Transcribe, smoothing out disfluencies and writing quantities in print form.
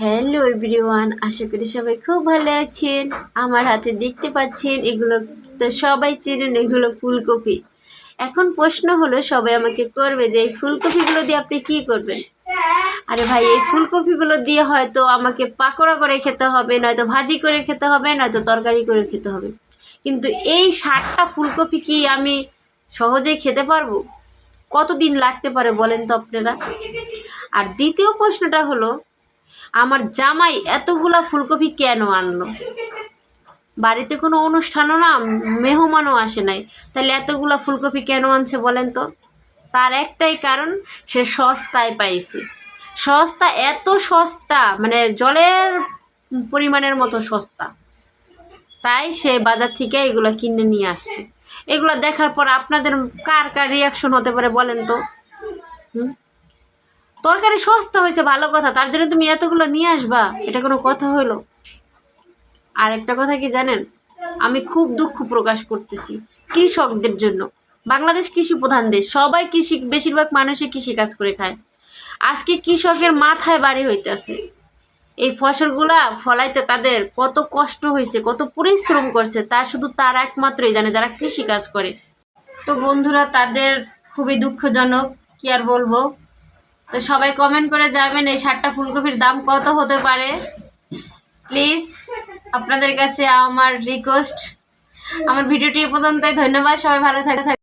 Hello everyone, আশা করি সবাই খুব ভালো আছেন। আমার হাতে দেখতে পাচ্ছেন এগুলো তো সবাই চেনেন, এগুলো ফুলকপি। এখন প্রশ্ন হলো সবাই আমাকে করবে যে এই ফুলকপিগুলো দিয়ে আপনি কি করবেন। আরে ভাই, এই ফুলকপিগুলো দিয়ে হয়তো আমাকে পাকোড়া করে খেতে হবে, নয়তো ভাজি করে খেতে হবে, নয়তো তরকারি করে খেতে হবে। কিন্তু এই 60টা ফুলকপি কি আমি সহজেই খেতে পারবো? কতদিন লাগতে পারে বলেন তো আপনারা। আর দ্বিতীয় প্রশ্নটা হলো, আমার জামাই এতগুলা ফুলকপি কেন আনলো? বাড়িতে কোনো অনুষ্ঠানও না, মেহমানও আসে নাই, তাহলে এতগুলা ফুলকপি কেন আনছে বলেন তো? তার একটাই কারণ, সে সস্তায় পাইছে। সস্তা, এত সস্তা মানে জলের পরিমাণের মতো সস্তা, তাই সে বাজার থেকে এগুলো কিনে নিয়ে আসছে। এগুলো দেখার পর আপনাদের কার কার রিয়াকশন হতে পারে বলেন তো? তরকারি সস্তা হয়েছে ভালো কথা, তার জন্য তুমি এতগুলো নিয়ে আসবা? এটা কোনো কথা হলো? আর একটা কথা কি জানেন, আমি খুব দুঃখ প্রকাশ করতেছি কৃষকদের জন্য। বাংলাদেশ কৃষি প্রধান দেশ, সবাই কৃষি, বেশিরভাগ মানুষই কৃষি কাজ করে খায়। আজকে কৃষকের মাথায় বাড়ি হইতেছে। এই ফসলগুলা ফলাইতে তাদের কত কষ্ট হয়েছে, কত পরিশ্রম করছে, তা শুধু তারা একমাত্রই জানে যারা কৃষি কাজ করে। তো বন্ধুরা, তাদের খুবই দুঃখজনক, কি আর বলবো। তো সবাই কমেন্ট করে যাবেন এই 60টা ফুলকপির দাম কত হতে পারে। প্লিজ, আপনাদের কাছে আমার রিকোয়েস্ট। আমার ভিডিওটি এ পর্যন্তই। ধন্যবাদ, সবাই ভালো থাকে।